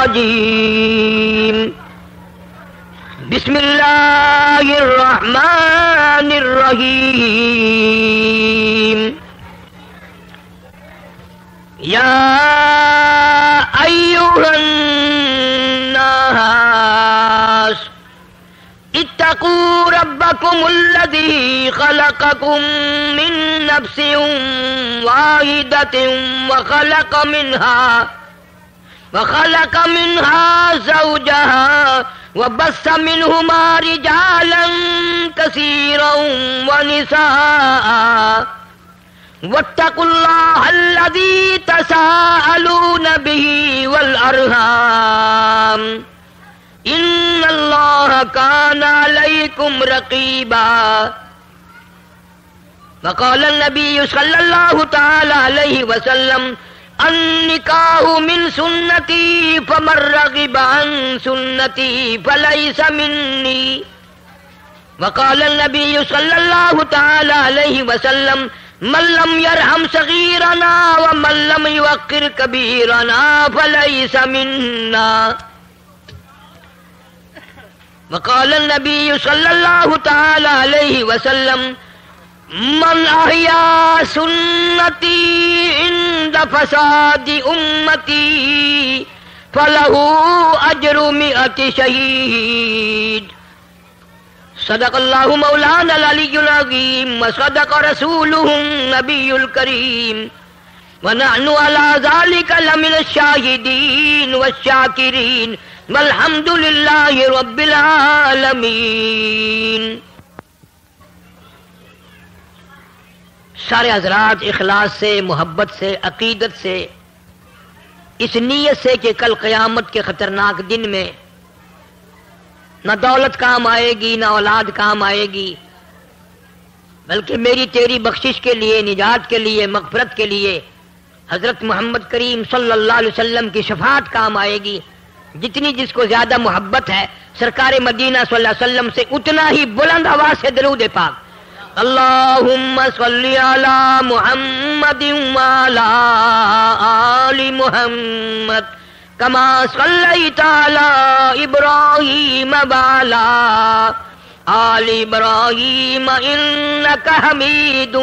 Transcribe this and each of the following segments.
الرجيم بسم الله الرحمن الرحيم يا أيها الناس اتقوا ربكم الذي خلقكم من نفس واحدة وخلق منها زوجها وبث منهما رجالا كثيرا ونساء واتقوا الله الذي تساءلون به والأرحام إن الله كان عليكم رقيبا وقال النبي صلى الله تعالى عليه وسلم النکاح من سنتی فمن رغب عن سنتی فلیس منی وقال النبی صلی اللہ تعالی علیہ وسلم من لم يرحم صغیرنا ومن لم يوقر کبیرنا فلیس منا وقال النبی صلی اللہ تعالی علیہ وسلم من احیا سنتی عند فساد امتی فلہ اجر 100 شہید صدق اللہ مولانا العلی العظیم وصدق رسولہ النبی الکریم ونحن على ذلك لمن الشاہدین والشاکرین والحمد للہ رب العالمین. سارے حضرات اخلاص سے، محبت سے، عقیدت سے، اس نیت سے کہ کل قیامت کے خطرناک دن میں نہ دولت کام آئے گی نہ اولاد کام آئے گی، بلکہ میری تیری بخشش کے لیے، نجات کے لیے، مغفرت کے لیے حضرت محمد کریم صلی اللہ علیہ وسلم کی شفاعت کام آئے گی. جتنی جس کو زیادہ محبت ہے سرکار مدینہ صلی اللہ علیہ وسلم سے، اتنا ہی بلند آواز سے درود پاک اللہم صلی علی محمد وعلی آل محمد کما صلیت علی ابراہیم وعلی آل ابراہیم انک حمید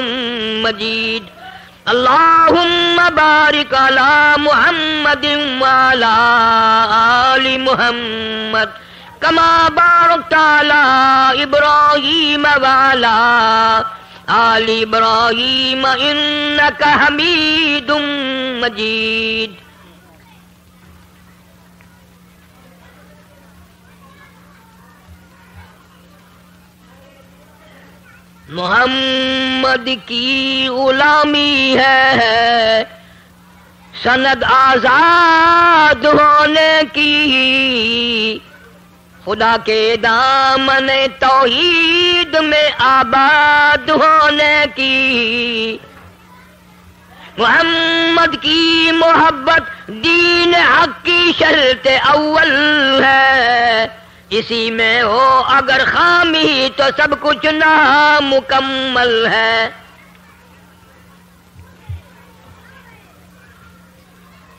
مجید. اللہم بارک علی محمد وعلی آل محمد کما بارکت علی ابراہیم وعلی آل ابراہیم انک حمید مجید. محمد کی غلامی ہے سند آزاد ہونے کی، خدا کے دامن توحید میں آباد ہونے کی. محمد کی محبت دین حق کی شرط اول ہے، اسی میں ہو اگر خامی تو سب کچھ نامکمل ہے.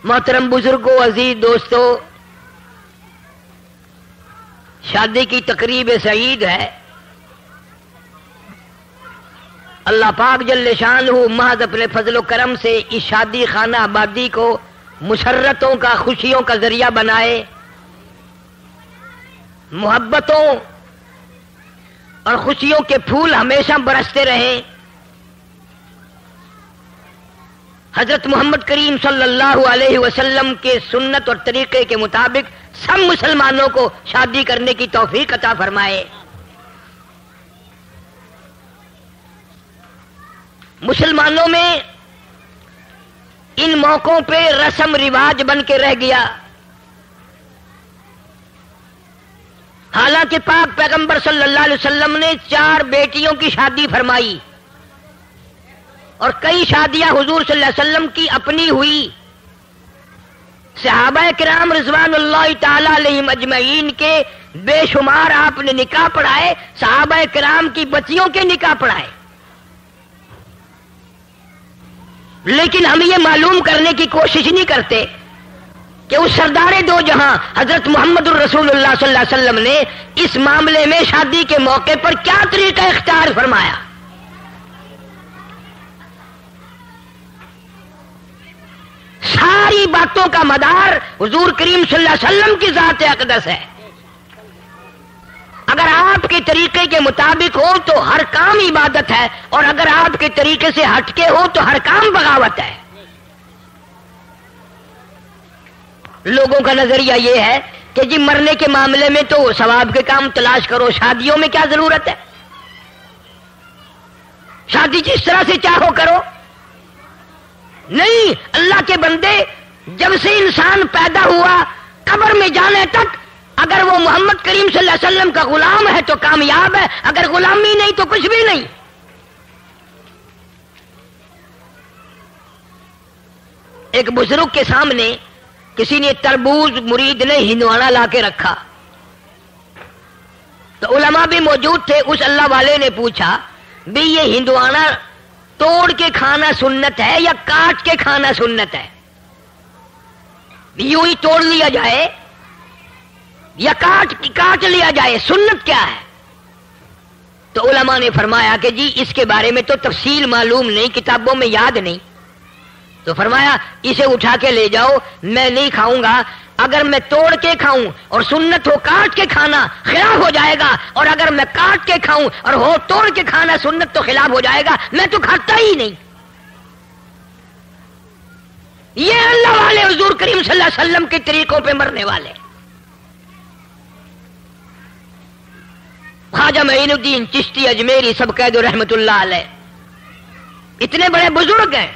محترم بزرگوں، عزیز دوستو، شادی کی تقریب سعید ہے. اللہ پاک جل شانہ محض اپنے فضل و کرم سے اس شادی خانہ آبادی کو مسرتوں کا، خوشیوں کا ذریعہ بنائے، محبتوں اور خوشیوں کے پھول ہمیشہ برستے رہیں. حضرت محمد کریم صلی اللہ علیہ وسلم کے سنت اور طریقے کے مطابق سب مسلمانوں کو شادی کرنے کی توفیق عطا فرمائے. مسلمانوں میں ان موقعوں پہ رسم رواج بن کے رہ گیا. حالانکہ پاک پیغمبر صلی اللہ علیہ وسلم نے 4 بیٹیوں کی شادی فرمائی اور کئی شادیاں حضور صلی اللہ علیہ وسلم کی اپنی ہوئی. صحابہ کرام رضوان اللہ تعالی علیہم اجمعین کے بے شمار آپ نے نکاح پڑھائے، صحابہ کرام کی بچیوں کے نکاح پڑھائے. لیکن ہم یہ معلوم کرنے کی کوشش نہیں کرتے کہ اس سردار دو جہاں حضرت محمد الرسول اللہ صلی اللہ علیہ وسلم نے اس معاملے میں شادی کے موقع پر کیا طریقہ اختیار فرمایا. ساری باتوں کا مدار حضور کریم صلی اللہ علیہ وسلم کی ذات اقدس ہے. اگر آپ کے طریقے کے مطابق ہو تو ہر کام عبادت ہے، اور اگر آپ کے طریقے سے ہٹ کے ہو تو ہر کام بغاوت ہے. لوگوں کا نظریہ یہ ہے کہ جی مرنے کے معاملے میں تو ثواب کے کام تلاش کرو، شادیوں میں کیا ضرورت ہے، شادی جس طرح سے چاہو کرو. نہیں، اللہ کے بندے جب سے انسان پیدا ہوا قبر میں جانے تک اگر وہ محمد کریم صلی اللہ علیہ وسلم کا غلام ہے تو کامیاب ہے، اگر غلامی نہیں تو کچھ بھی نہیں. ایک بزرگ کے سامنے کسی نے تربوز مرید نے ہندوانا لا کے رکھا تو علماء بھی موجود تھے. اس اللہ والے نے پوچھا بھی یہ ہندوانا توڑ کے کھانا سنت ہے یا کاٹ کے کھانا سنت ہے؟ یوں ہی توڑ لیا جائے یا کاٹ لیا جائے، سنت کیا ہے؟ تو علماء نے فرمایا کہ جی اس کے بارے میں تو تفصیل معلوم نہیں، کتابوں میں یاد نہیں. تو فرمایا اسے اٹھا کے لے جاؤ، میں نہیں کھاؤں گا. اگر میں توڑ کے کھاؤں اور سنت ہو کاٹ کے کھانا خلاف ہو جائے گا، اور اگر میں کاٹ کے کھاؤں اور ہو توڑ کے کھانا سنت تو خلاف ہو جائے گا، میں تو کھاتا ہی نہیں. یہ اللہ والے حضور کریم صلی اللہ علیہ وسلم کے طریقوں پہ مرنے والے. خواجہ معین الدین چشتی اجمیری سب قید رحمت اللہ علیہ اتنے بڑے بزرگ ہیں.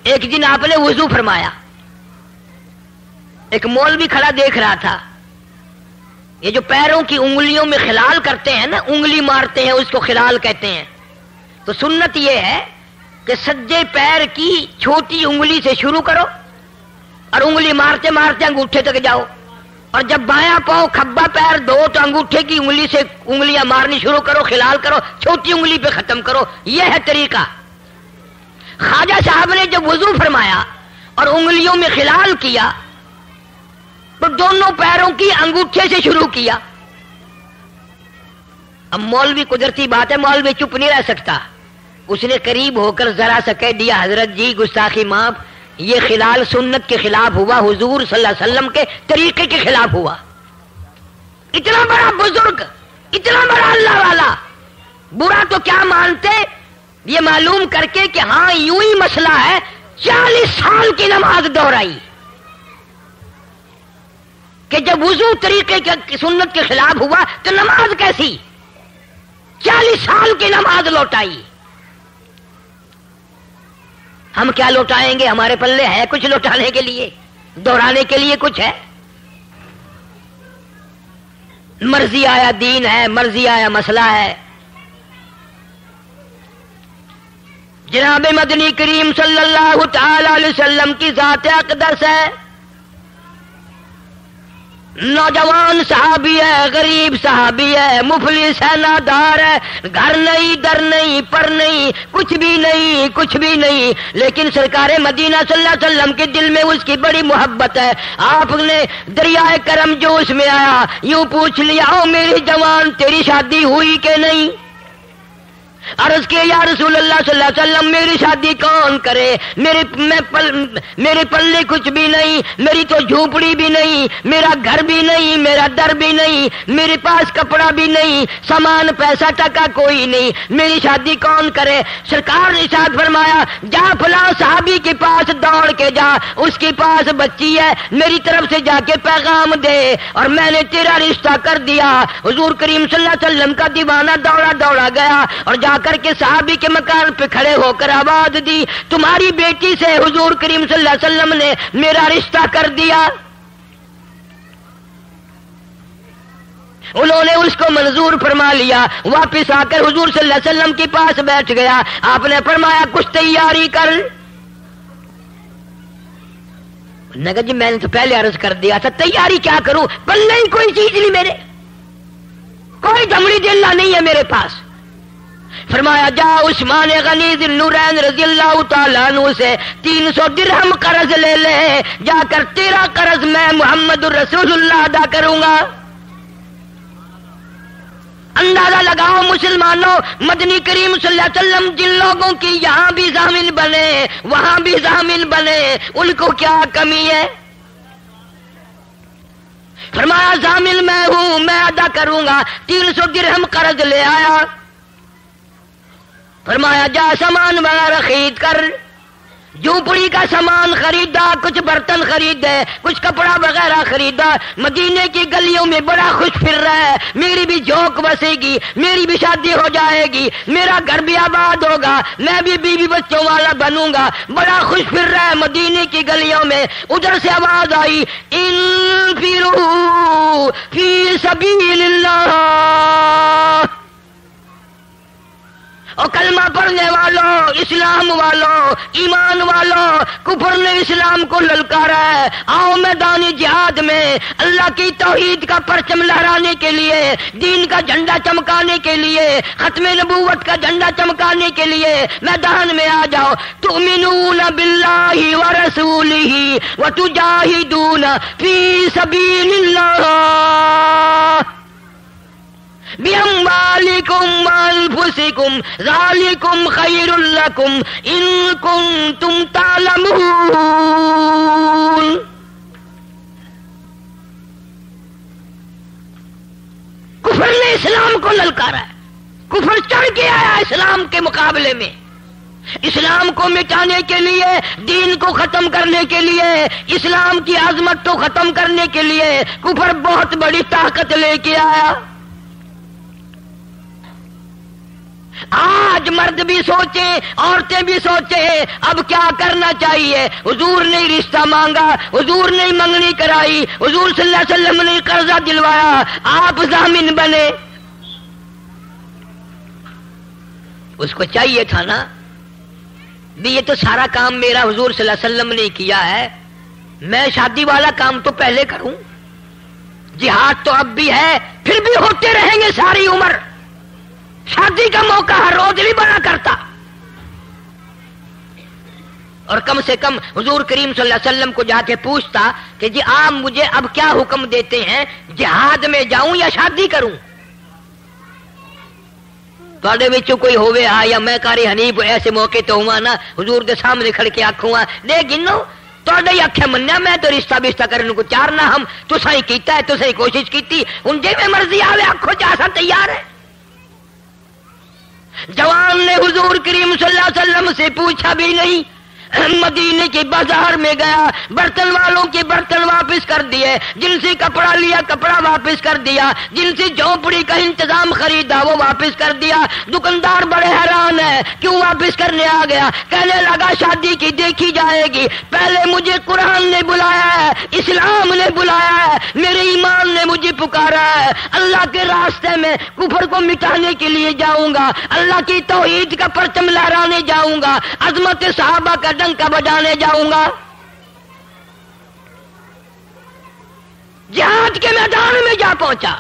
ایک دن آپ نے وضو فرمایا، ایک مولوی کھڑا دیکھ رہا تھا. یہ جو پیروں کی انگلیوں میں خلال کرتے ہیں نا، انگلی مارتے ہیں، اس کو خلال کہتے ہیں. تو سنت یہ ہے کہ سجے پیر کی چھوٹی انگلی سے شروع کرو اور انگلی مارتے مارتے انگوٹھے تک جاؤ، اور جب بایاں پاؤں کھبا پیر دو تو انگوٹھے کی انگلی سے انگلیاں مارنی شروع کرو، خلال کرو، چھوٹی انگلی پہ ختم کرو. یہ ہے طریقہ. خواجہ صاحب نے جب وضو فرمایا اور انگلیوں میں خلال کیا تو دونوں پیروں کی انگوٹھے سے شروع کیا. اب مولوی قدرتی بات ہے، مولوی چپ نہیں رہ سکتا. اس نے قریب ہو کر ذرا سا کہہ دیا حضرت جی گستاخی معاف، یہ خلال سنت کے خلاف ہوا، حضور صلی اللہ علیہ وسلم کے طریقے کے خلاف ہوا. اتنا بڑا بزرگ، اتنا بڑا اللہ والا برا تو کیا مانتے، یہ معلوم کر کے کہ ہاں یوں ہی مسئلہ ہے. 40 سال کی نماز دوہرائی کہ جب وضو طریقے کے سنت کے خلاف ہوا تو نماز کیسی؟ 40 سال کی نماز لوٹائی. ہم کیا لوٹائیں گے؟ ہمارے پلے ہے کچھ لوٹانے کے لیے؟ دوہرانے کے لیے کچھ ہے؟ مرضی آیا دین ہے، مرضی آیا مسئلہ ہے. جناب مدنی کریم صلی اللہ تعالی علیہ وسلم کی ذات اقدس ہے. نوجوان صحابی ہے، غریب صحابی ہے، مفلس ہے، نادار ہے، گھر نہیں، در نہیں، پر نہیں، کچھ بھی نہیں، کچھ بھی نہیں، لیکن سرکار مدینہ صلی اللہ علیہ وسلم کے دل میں اس کی بڑی محبت ہے. آپ نے دریائے کرم جوش میں آیا یوں پوچھ لیا، او میری جوان تیری شادی ہوئی کہ نہیں؟ عرض کیا یا رسول اللہ صلی اللہ علیہ وسلم میری شادی کون کرے؟ میرے پلے کچھ بھی نہیں، میری تو جھونپڑی بھی نہیں، میرا گھر بھی نہیں، میرا در بھی نہیں، میرے پاس کپڑا بھی نہیں، سامان پیسہ ٹکا کوئی نہیں، میری شادی کون کرے؟ سرکار نے ارشاد فرمایا جا فلاں صحابی کے پاس دوڑ کے جا، اس کے پاس بچی ہے، میری طرف سے جا کے پیغام دے اور میں نے تیرا رشتہ کر دیا. حضور کریم صلی اللہ علیہ وسلم کا دیوانہ دوڑا گیا اور جا کر کے صحابی کے مکان پہ کھڑے ہو کر آواز دی تمہاری بیٹی سے حضور کریم صلی اللہ علیہ وسلم نے میرا رشتہ کر دیا. انہوں نے اس کو منظور فرما لیا. واپس آ کر حضور صلی اللہ علیہ وسلم کے پاس بیٹھ گیا. آپ نے فرمایا کچھ تیاری کر. نگر جی میں نے تو پہلے عرض کر دیا تھا تیاری کیا کروں، پلے ہی کوئی چیز نہیں، میرے کوئی دمڑی دلہ نہیں ہے میرے پاس. فرمایا جا عثمان غنی ذی النورین رضی اللہ تعالیٰ عنہ سے 300 درہم قرض لے لے، جا کر تیرا قرض میں محمد الرسول اللہ ادا کروں گا۔ اندازہ لگاؤ مسلمانوں، مدنی کریم صلی اللہ علیہ وسلم جن لوگوں کی یہاں بھی ضامن بنے وہاں بھی ضامن بنے، ان کو کیا کمی ہے؟ فرمایا ضامن میں ہوں، میں ادا کروں گا۔ 300 درہم قرض لے آیا، فرمایا جا سامان وغیرہ خرید کر، جھوپڑی کا سامان خریدا، کچھ برتن خریدے، کچھ کپڑا وغیرہ خریدا، مدینے کی گلیوں میں بڑا خوش پھر رہا ہے، میری بھی جھونک بسے گی، میری بھی شادی ہو جائے گی، میرا گھر بھی آباد ہوگا، میں بھی بیوی بچوں والا بنوں گا، بڑا خوش پھر رہا ہے مدینے کی گلیوں میں۔ ادھر سے آواز آئی انفروا فی سبیل اللہ، اور کلمہ پڑھنے والوں، اسلام والوں، ایمان والوں، کفر نے اسلام کو للکارا ہے، آؤ میدان جہاد میں اللہ کی توحید کا پرچم لہرانے کے لیے، دین کا جھنڈا چمکانے کے لیے، ختم نبوت کا جھنڈا چمکانے کے لیے میدان میں آ جاؤ۔ تؤمنون باللہ ورسولہ وتجاہدون فی سبیل اللہ بِأَمْوَالِكُمْ وَأَنفُسِكُمْ ذَلِكُمْ خَيْرٌ لَكُمْ إِن كُنتُمْ تَعْلَمُونَ۔ کفر نے اسلام کو للکارا ہے، کفر چڑھ کے آیا اسلام کے مقابلے میں، اسلام کو مٹانے کے لیے، دین کو ختم کرنے کے لیے، اسلام کی عظمت کو ختم کرنے کے لیے کفر بہت بڑی طاقت لے کے آیا۔ آج مرد بھی سوچے، عورتیں بھی سوچے اب کیا کرنا چاہیے۔ حضور نے رشتہ مانگا، حضور نے منگنی کرائی، حضور صلی اللہ علیہ وسلم نے قرضہ دلوایا، آپ ضامن بنے۔ اس کو چاہیے تھا نا بھی یہ تو سارا کام میرا حضور صلی اللہ علیہ وسلم نے کیا ہے، میں شادی والا کام تو پہلے کروں، جہاد تو اب بھی ہے، پھر بھی ہوتے رہیں گے ساری عمر، شادی کا موقع ہر روز نہیں بنا کرتا۔ اور کم سے کم حضور کریم صلی اللہ علیہ وسلم کو جا کے پوچھتا کہ جی آپ مجھے اب کیا حکم دیتے ہیں، جہاد میں جاؤں یا شادی کروں؟ تھوڑے وچوں کوئی ہوئے ہاں یا میں کاری حنیف ایسے موقع تو ہوا نا حضور دے سامنے کھڑ کے آکھوں دے گنو تھوڑے ہی آکھے منیا میں تو رشتہ کرنے کو چار نہ ہم تساں ہی کیتا ہے، تساں ہی کوشش کیتی، ہن جے میں مرضی آوے آکھو جاسا تیار ہے۔ جوان نے حضور کریم صلی اللہ علیہ وسلم سے پوچھا بھی نہیں، مدینے کے بازار میں گیا، برتن والوں کے برتن واپس کر دیے، جن سے کپڑا لیا کپڑا واپس کر دیا، جن سے جھونپڑی کا انتظام خریدا وہ واپس کر دیا۔ دکاندار بڑے حیران ہے کیوں واپس کرنے آ گیا، کہنے لگا شادی کی دیکھی جائے گی، پہلے مجھے قرآن نے بلایا ہے، اسلام نے بلایا ہے، میرے ایمان نے مجھے پکارا ہے، اللہ کے راستے میں کفر کو مٹانے کے لیے جاؤں گا، اللہ کی توحید کا پرچم لہرانے جاؤں گا، عظمت صحابہ کا ڈنکا بجانے جاؤں گا۔ جہاد کے میدان میں جا پہنچا،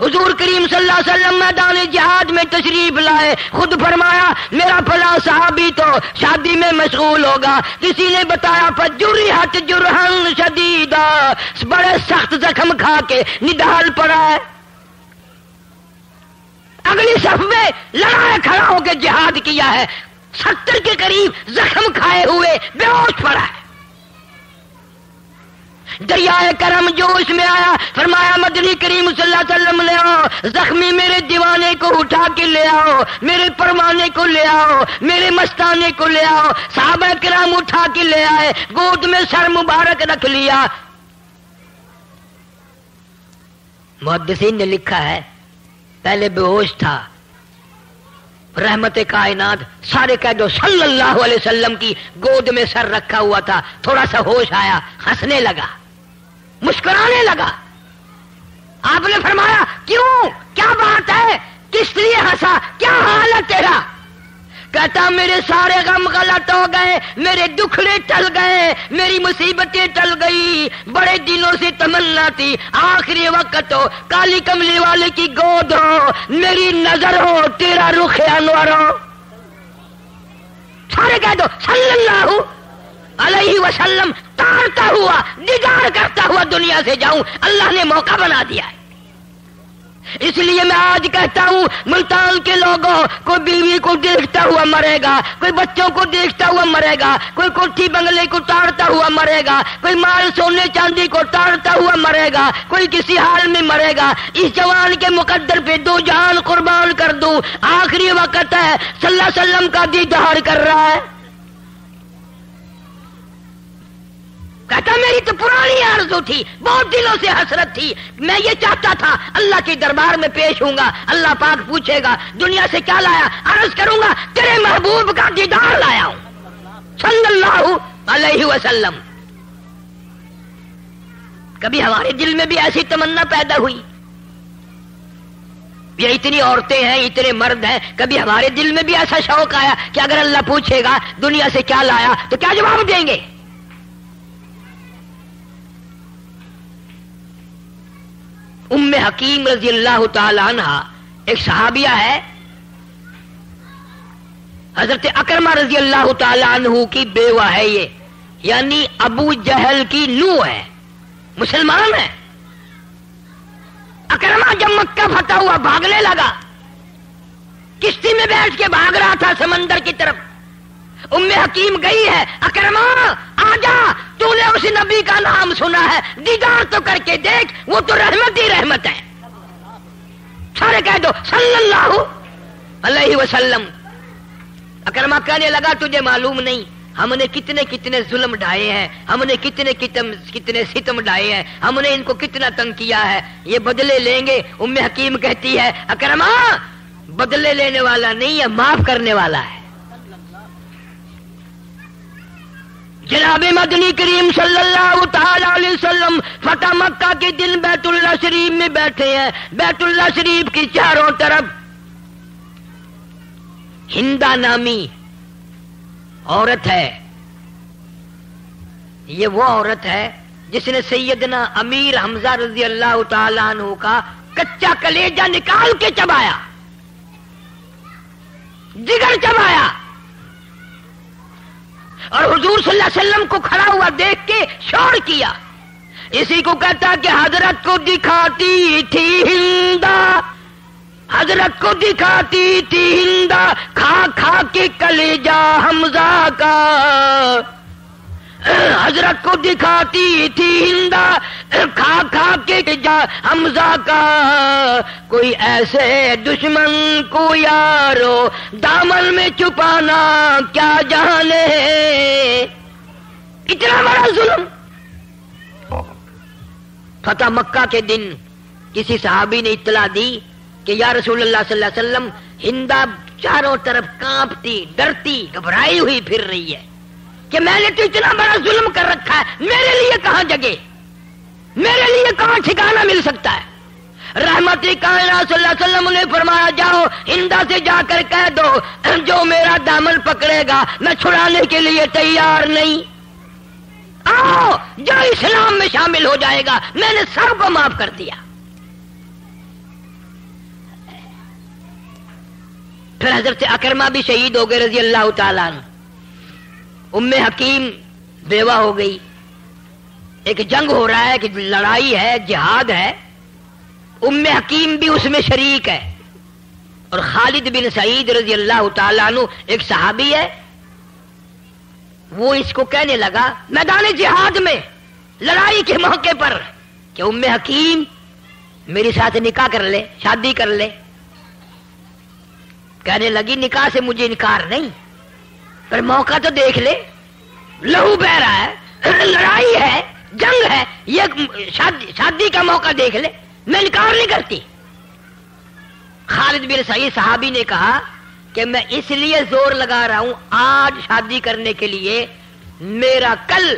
حضور کریم صلی اللہ علیہ وسلم میدان جہاد میں تشریف لائے، خود فرمایا میرا فلاں صحابی تو شادی میں مشغول ہوگا، کسی نے بتایا فجرحت جرحا شدیدا، بڑے سخت زخم کھا کے نڈال پڑا ہے، اگلی صف میں لڑائے کھڑا ہو کے جہاد کیا ہے، 70 کے قریب زخم کھائے ہوئے بے ہوش پڑا ہے۔ دریائے کرم جوش میں آیا، فرمایا مدنی کریم صلی اللہ علیہ وسلم لے آؤ، زخمی میرے دیوانے کو اٹھا کے لے آؤ، میرے پروانے کو لے آؤ، میرے مستانے کو لے آؤ۔ صحابہ کرام اٹھا کے لے آئے، گود میں سر مبارک رکھ لیا۔ محدثین نے لکھا ہے پہلے بے ہوش تھا، رحمت کائنات سارے کہہ دو صلی اللہ علیہ وسلم کی گود میں سر رکھا ہوا تھا، تھوڑا سا ہوش آیا، ہنسنے لگا، مسکرانے لگا۔ آپ نے فرمایا کیوں، کیا بات ہے، کس لیے ہنسا، کیا حال ہے تیرا؟ کہتا میرے سارے غم غلط ہو گئے، میرے دکھڑے ٹل گئے، میری مصیبتیں ٹل گئی، بڑے دنوں سے تمنا تھی آخری وقت ہو، کالی کملی والے کی گود ہو، میری نظر ہو، تیرا رخ انور ہو۔ سارے کہہ دو صلی اللہ علیہ وسلم، تارتا ہوا دیدار کرتا ہوا دنیا سے جاؤں، اللہ نے موقع بنا دیا ہے۔ اس لیے میں آج کہتا ہوں ملتان کے لوگوں، کوئی بیوی کو دیکھتا ہوا مرے گا، کوئی بچوں کو دیکھتا ہوا مرے گا، کوئی کوٹھی بنگلے کو تاڑتا ہوا مرے گا، کوئی مال سونے چاندی کو تاڑتا ہوا مرے گا، کوئی کسی حال میں مرے گا۔ اس جوان کے مقدر پہ دو جان قربان کر دوں، آخری وقت ہے، صلی اللہ علیہ وسلم کا دیدار کر رہا ہے۔ کہتا میری تو پرانی آرزو تھی، بہت دنوں سے حسرت تھی، میں یہ چاہتا تھا اللہ کے دربار میں پیش ہوں گا، اللہ پاک پوچھے گا دنیا سے کیا لایا، عرض کروں گا تیرے محبوب کا دیدار لایا ہوں صلی اللہ علیہ وسلم۔ کبھی ہمارے دل میں بھی ایسی تمنا پیدا ہوئی؟ یہ اتنی عورتیں ہیں، اتنے مرد ہیں، کبھی ہمارے دل میں بھی ایسا شوق آیا کہ اگر اللہ پوچھے گا دنیا سے کیا لایا تو کیا جواب دیں گے؟ ام حکیم رضی اللہ تعالی عنہ ایک صحابیہ ہے، حضرت اکرمہ رضی اللہ تعالی عنہ کی بیوہ ہے یہ، یعنی ابو جہل کی نوح ہے، مسلمان ہے۔ اکرمہ جب مکہ فتح ہوا بھاگنے لگا، کشتی میں بیٹھ کے بھاگ رہا تھا سمندر کی طرف، ام حکیم گئی ہے، اکرمہ آجا، تو نے اس نبی کا نام سنا ہے، دیدار تو کر کے دیکھ، وہ تو رحمت ہی رحمت ہے۔ سارے کہہ دو صلی اللہ علیہ وسلم۔ اکرمہ کہنے لگا تجھے معلوم نہیں ہم نے کتنے کتنے ظلم ڈھائے ہیں، ہم نے کتنے ستم ڈھائے ہیں، ہم نے ان کو کتنا تنگ کیا ہے، یہ بدلے لیں گے۔ ام حکیم کہتی ہے اکرمہ بدلے لینے والا نہیں ہے، معاف کرنے والا ہے۔ جناب مدنی کریم صلی اللہ تعالی علیہ وسلم فتح مکہ کے دن بیت اللہ شریف میں بیٹھے ہیں، بیت اللہ شریف کی چاروں طرف ہندا نامی عورت ہے، یہ وہ عورت ہے جس نے سیدنا امیر حمزہ رضی اللہ تعالی عنہ کا کچا کلیجہ نکال کے چبایا، جگر چبایا، اور حضور صلی اللہ علیہ وسلم کو کھڑا ہوا دیکھ کے شور کیا۔ اسی کو کہتا کہ حضرت کو دکھاتی تھی ہندا، حضرت کو دکھاتی تھی ہندا، کھا کھا کے کلیجہ حمزہ کا، حضرت کو دکھاتی تھی ہندا، کھا کھا کے کلیجہ حمزہ کا، کوئی ایسے دشمن کو یارو دامن میں چھپانا کیا جانے، اتنا بڑا ظلم۔ فتح مکہ کے دن کسی صحابی نے اطلاع دی کہ یا رسول اللہ صلی اللہ علیہ وسلم ہندا چاروں طرف کانپتی، ڈرتی، گھبرائی ہوئی پھر رہی ہے کہ میں نے تو اتنا بڑا ظلم کر رکھا ہے، میرے لیے کہاں جگہ، میرے لیے کہاں ٹھکانہ مل سکتا ہے۔ رحمت کائنات صلی اللہ علیہ وسلم نے فرمایا جاؤ ہندا سے جا کر کہہ دو جو میرا دامن پکڑے گا میں چھڑانے کے لیے تیار نہیں، آؤ جو اسلام میں شامل ہو جائے گا میں نے سب کو معاف کر دیا۔ پھر حضرت اکرمہ بھی شہید ہو گئے رضی اللہ تعالیٰ عنہ، ام حکیم بیوہ ہو گئی، ایک جنگ ہو رہا ہے کہ لڑائی ہے، جہاد ہے، ام حکیم بھی اس میں شریک ہے، اور خالد بن سعید رضی اللہ تعالیٰ عنہ ایک صحابی ہے، وہ اس کو کہنے لگا میدان جہاد میں لڑائی کے موقع پر کہ ام حکیم میرے ساتھ نکاح کر لے، شادی کر لے۔ کہنے لگی نکاح سے مجھے انکار نہیں، پر موقع تو دیکھ لے، لہو بہ رہا ہے، لڑائی ہے، جنگ ہے، یہ شادی کا موقع دیکھ لے، میں انکار نہیں کرتی۔ خالد بن سعید صحابی نے کہا کہ میں اس لیے زور لگا رہا ہوں آج شادی کرنے کے لیے، میرا کل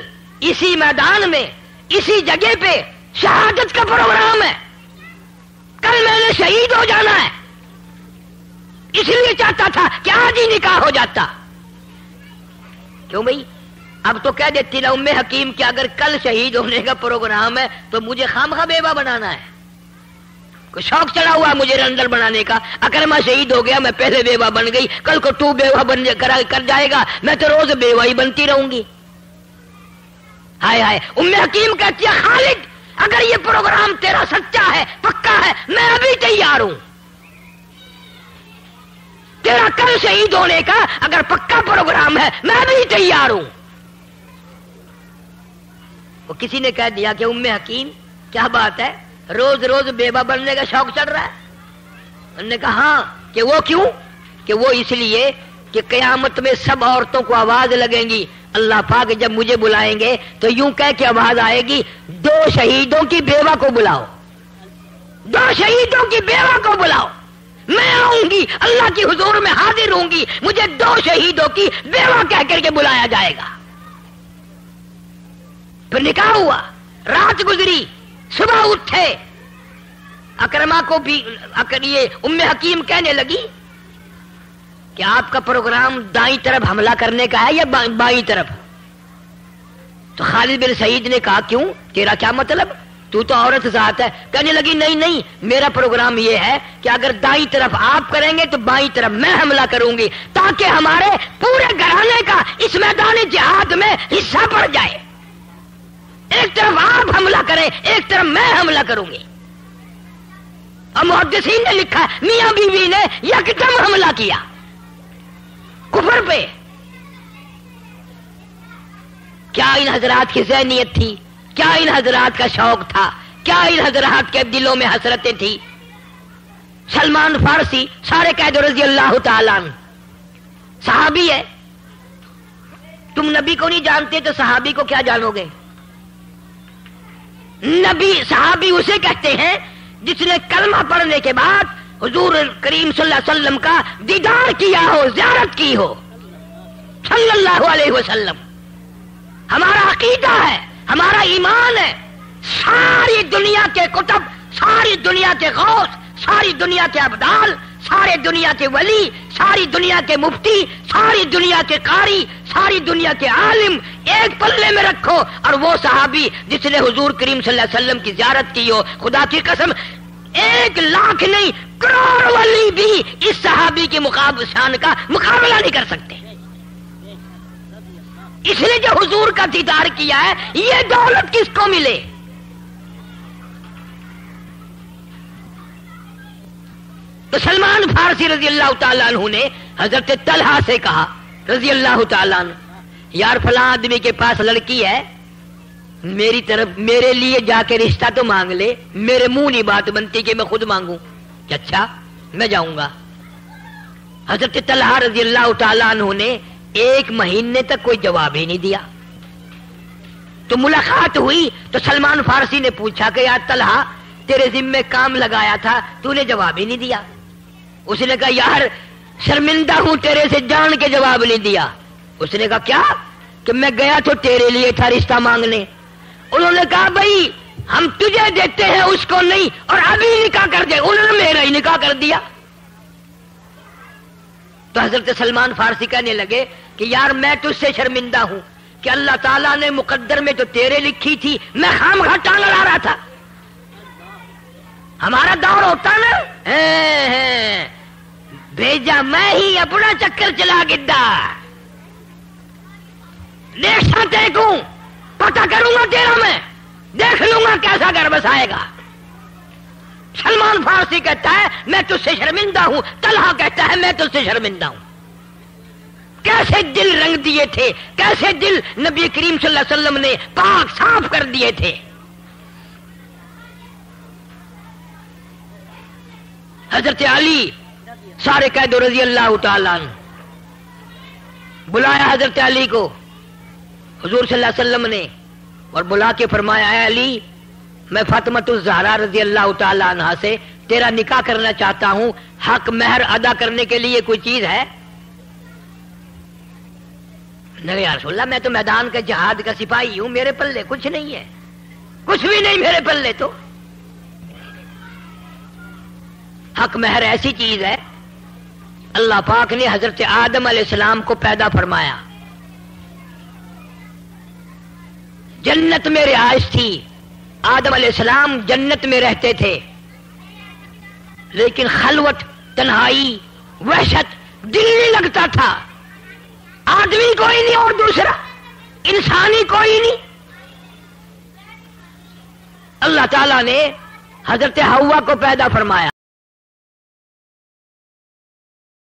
اسی میدان میں اسی جگہ پہ شہادت کا پروگرام ہے، کل میں نے شہید ہو جانا ہے۔ اس لیے چاہتا تھا کہ آج ہی نکاح ہو جاتا. کیوں بھائی؟ اب تو کہہ دیتی نا ام حکیم کہ اگر کل شہید ہونے کا پروگرام ہے تو مجھے خامخواہ بیوہ بنانا ہے. کوئی شوق چڑھا ہوا مجھے رندل بنانے کا. اگر میں شہید ہو گیا، میں پہلے بیوہ بن گئی، کل کو تو بیوہ بن کر جائے گا، میں تو روز بیوہ ہی بنتی رہوں گی. ہائے ہائے. ام حکیم کہتی ہے خالد اگر یہ پروگرام تیرا سچا ہے، پکا ہے، میں ابھی تیار ہوں. تیرا کل شہید ہونے کا اگر پکا پروگرام ہے، میں ابھی تیار ہوں. وہ کسی نے کہہ دیا کہ ام حکیم کیا بات ہے، روز روز بیوہ بننے کا شوق چڑھ رہا ہے؟ انہوں نے کہا ہاں. کہ وہ کیوں؟ کہ وہ اس لیے کہ قیامت میں سب عورتوں کو آواز لگیں گی. اللہ پاک جب مجھے بلائیں گے تو یوں کہہ کے آواز آئے گی 2 شہیدوں کی بیوہ کو بلاؤ، 2 شہیدوں کی بیوہ کو بلاؤ. میں آؤں گی اللہ کی حضور میں حاضر ہوں گی، مجھے 2 شہیدوں کی بیوہ کہہ کر کے بلایا جائے گا. پھر نکاح ہوا، رات گزری، صبح اٹھے. اکرما کو بھی یہ ام حکیم کہنے لگی کہ آپ کا پروگرام دائیں طرف حملہ کرنے کا ہے یا بائیں طرف؟ تو خالد بن سعید نے کہا کیوں، تیرا کیا مطلب، تو عورت ذات ہے. کہنے لگی نہیں نہیں، میرا پروگرام یہ ہے کہ اگر دائیں طرف آپ کریں گے تو بائیں طرف میں حملہ کروں گی، تاکہ ہمارے پورے گھرانے کا اس میدان جہاد میں حصہ پڑ جائے. ایک طرف آپ حملہ کریں، ایک طرف میں حملہ کروں گی. اور محدثین نے لکھا میاں بیوی نے یکدم حملہ کیا کفر پہ. کیا ان حضرات کی ذہنیت تھی، کیا ان حضرات کا شوق تھا، کیا ان حضرات کے دلوں میں حسرتیں تھی. سلمان فارسی سارے قید رضی اللہ تعالیٰ عنہ صحابی ہے. تم نبی کو نہیں جانتے تو صحابی کو کیا جانو گے؟ نبی صحابی اسے کہتے ہیں جس نے کلمہ پڑھنے کے بعد حضور کریم صلی اللہ علیہ وسلم کا دیدار کیا ہو، زیارت کی ہو صلی اللہ علیہ وسلم. ہمارا عقیدہ ہے، ہمارا ایمان ہے. ساری دنیا کے کتب، ساری دنیا کے غوث، ساری دنیا کے ابدال، سارے دنیا کے ولی، ساری دنیا کے مفتی، ساری دنیا کے قاری، ساری دنیا کے عالم ایک پلے میں رکھو اور وہ صحابی جس نے حضور کریم صلی اللہ علیہ وسلم کی زیارت کی ہو، خدا کی قسم 1,00,000 نہیں کروڑ ولی بھی اس صحابی کے شان کا مقابلہ نہیں کر سکتے. اس لیے جو حضور کا دیدار کیا ہے، یہ دولت کس کو ملے؟ تو سلمان فارسی رضی اللہ تعالیٰ عنہ نے حضرت طلحہ سے کہا رضی اللہ تعالیٰ عنہ، یار فلاں آدمی کے پاس لڑکی ہے، میری طرف میرے لیے جا کے رشتہ تو مانگ لے. میرے منہ نہیں بات بنتی کہ میں خود مانگوں. کہ اچھا میں جاؤں گا. حضرت طلحہ رضی اللہ تعالیٰ عنہ نے 1 مہینے تک کوئی جواب ہی نہیں دیا. تو ملاقات ہوئی تو سلمان فارسی نے پوچھا کہ یار طلحہ تیرے ذمے کام لگایا تھا، تو نے جواب ہی نہیں دیا. اس نے کہا یار شرمندہ ہوں تیرے سے جان کے جواب نہیں دیا. اس نے کہا کیا؟ کہ میں گیا تو تیرے لیے تھا رشتہ مانگنے. انہوں نے کہا بھائی ہم تجھے دیتے ہیں اس کو نہیں، اور ابھی نکاح کر دے. انہوں نے میرا ہی نکاح کر دیا. تو حضرت سلمان فارسی کہنے لگے کہ یار میں تجھ سے شرمندہ ہوں کہ اللہ تعالیٰ نے مقدر میں تو تیرے لکھی تھی، میں خامخواہ ٹانگ اڑا رہا تھا. ہمارا دور ہوتا نا بھیجا میں ہی اپنا چکر چلا گڈا، دیکھتا دیکھوں پتہ کروں گا تیرا، میں دیکھ لوں گا کیسا گھر بسائے گا. سلمان فارسی کہتا ہے میں تجھ سے شرمندہ ہوں، طلحہ کہتا ہے میں تجھ سے شرمندہ ہوں. کیسے دل رنگ دیے تھے، کیسے دل نبی کریم صلی اللہ علیہ وسلم نے پاک صاف کر دیے تھے. حضرت علی سارے قید رضی اللہ تعالیٰ عنہ بلایا حضرت علی کو حضور صلی اللہ علیہ وسلم نے، اور بلا کے فرمایا اے علی میں فاطمۃ الزہرا رضی اللہ تعالیٰ عنہ سے تیرا نکاح کرنا چاہتا ہوں، حق مہر ادا کرنے کے لیے کوئی چیز ہے؟ نہیں یا رسول اللہ میں تو میدان کا جہاد کا سپاہی ہوں، میرے پلے کچھ نہیں ہے، کچھ بھی نہیں میرے پلے. تو حق مہر ایسی چیز ہے اللہ پاک نے حضرت آدم علیہ السلام کو پیدا فرمایا، جنت میں رہائش تھی، آدم علیہ السلام جنت میں رہتے تھے، لیکن خلوت، تنہائی، وحشت دل نہیں لگتا تھا، آدمی کوئی نہیں اور دوسرا انسانی کوئی نہیں۔ اللہ تعالیٰ نے حضرت حوا کو پیدا فرمایا،